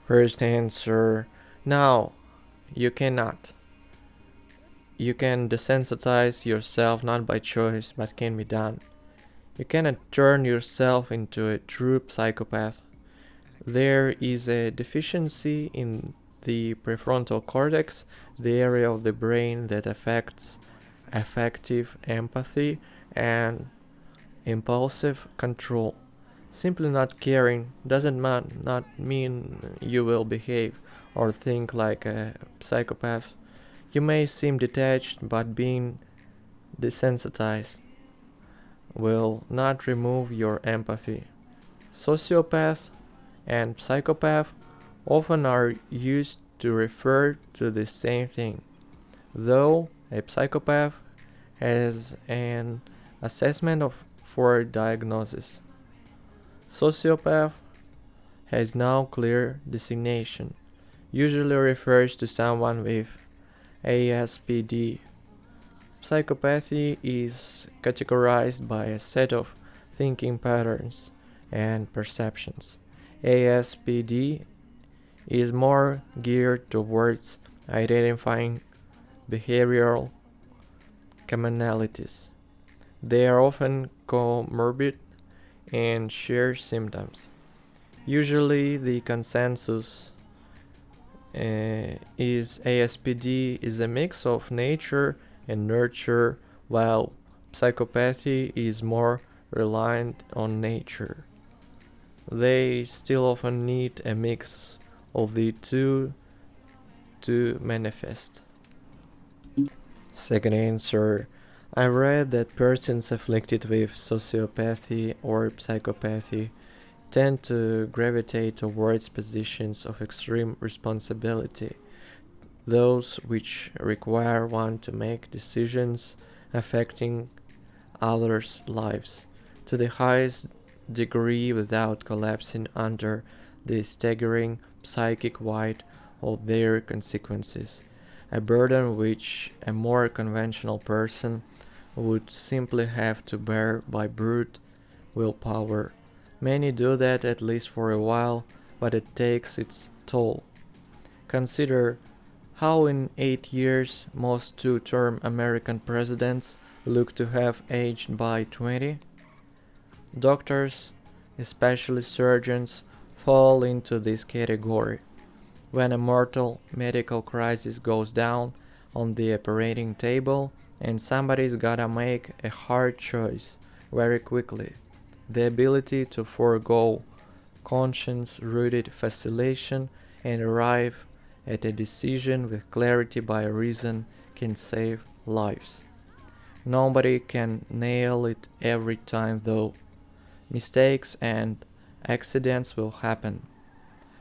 First answer: no, you cannot. You can desensitize yourself not by choice, but can be done. You cannot turn yourself into a true psychopath. There is a deficiency in the prefrontal cortex, the area of the brain that affects affective empathy and impulsive control. Simply not caring doesn't not mean you will behave or think like a psychopath. You may seem detached, but being desensitized will not remove your empathy. Sociopath and psychopath often are used to refer to the same thing, though a psychopath has an assessment of for diagnosis. Sociopath has no clear designation, usually refers to someone with ASPD. Psychopathy is categorized by a set of thinking patterns and perceptions. ASPD is more geared towards identifying behavioral commonalities. They are often comorbid and share symptoms. Usually, the consensus is ASPD is a mix of nature and nurture, while psychopathy is more reliant on nature. They still often need a mix of the two to manifest. Second answer: I read that persons afflicted with sociopathy or psychopathy tend to gravitate towards positions of extreme responsibility, those which require one to make decisions affecting others' lives to the highest degree without collapsing under the staggering psychic weight of their consequences, a burden which a more conventional person would simply have to bear by brute willpower. Many do that at least for a while, but it takes its toll. Consider how in 8 years most two-term American presidents look to have aged by 20. Doctors, especially surgeons, fall into this category. When a mortal medical crisis goes down on the operating table and somebody's gotta make a hard choice very quickly, the ability to forego conscience-rooted vacillation and arrive at a decision with clarity by reason can save lives. Nobody can nail it every time though. Mistakes and accidents will happen.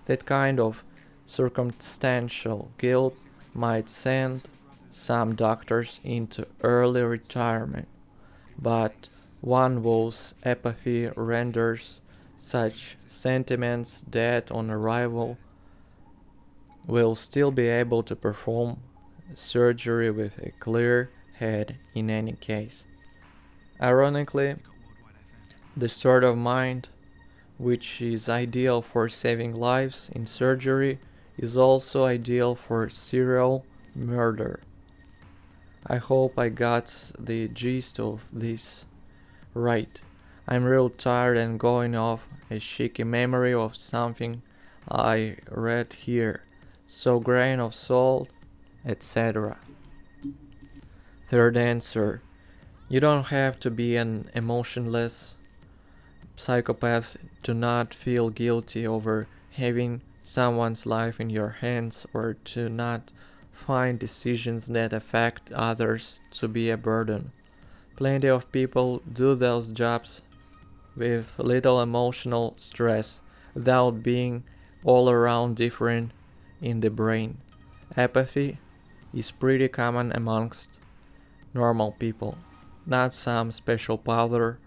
That kind of circumstantial guilt might send some doctors into early retirement, but one whose apathy renders such sentiments dead on arrival will still be able to perform surgery with a clear head in any case. Ironically, the sort of mind which is ideal for saving lives in surgery is also ideal for serial murder. I hope I got the gist of this right. I'm real tired and going off a shaky memory of something I read here. So grain of salt, etc. Third answer: you don't have to be an emotionless psychopath to not feel guilty over having someone's life in your hands or to not find decisions that affect others to be a burden. Plenty of people do those jobs with little emotional stress without being all around different in the brain. Apathy is pretty common amongst normal people, not some special power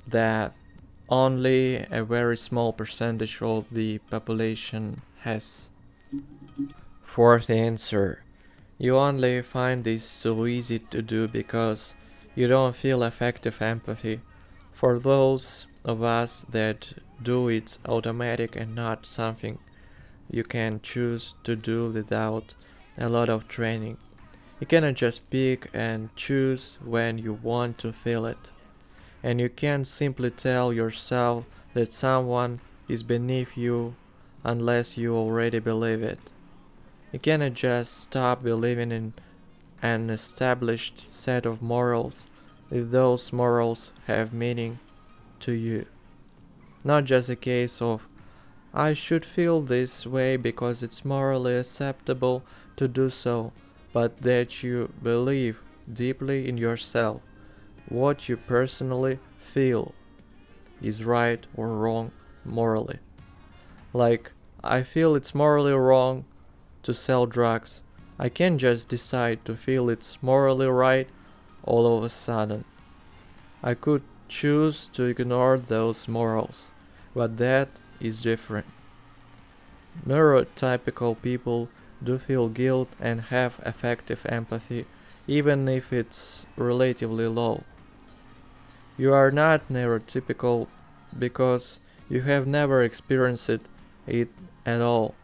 that only a very small percentage of the population has. Fourth answer: you only find this so easy to do because you don't feel effective empathy. For those of us that do, it's automatic and not something you can choose to do without a lot of training. You cannot just pick and choose when you want to feel it. And you can't simply tell yourself that someone is beneath you unless you already believe it. You cannot just stop believing in an established set of morals if those morals have meaning to you. Not just a case of I should feel this way because it's morally acceptable to do so, but that you believe deeply in yourself what you personally feel is right or wrong morally. Like, I feel it's morally wrong to sell drugs. I can't just decide to feel it's morally right all of a sudden. I could choose to ignore those morals, but that is different. Neurotypical people do feel guilt and have affective empathy, even if it's relatively low. You are not neurotypical because you have never experienced it at all,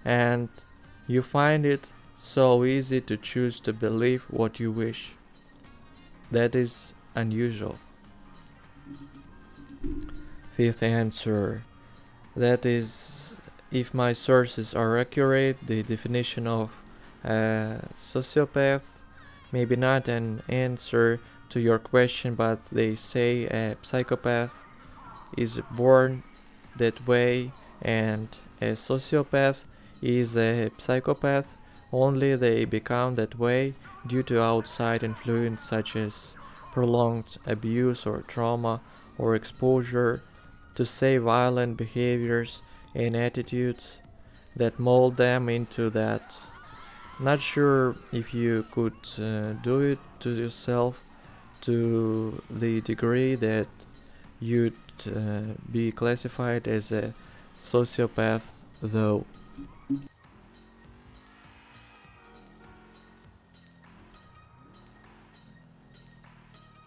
and you find it so easy to choose to believe what you wish. That is unusual. Fifth answer. That is, if my sources are accurate, the definition of a sociopath, maybe not an answer to your question, but they say a psychopath is born that way and a sociopath is a psychopath, only they become that way due to outside influence such as prolonged abuse or trauma or exposure to say violent behaviors and attitudes that mold them into that. Not sure if you could do it to yourself to the degree that you'd be classified as a sociopath, though.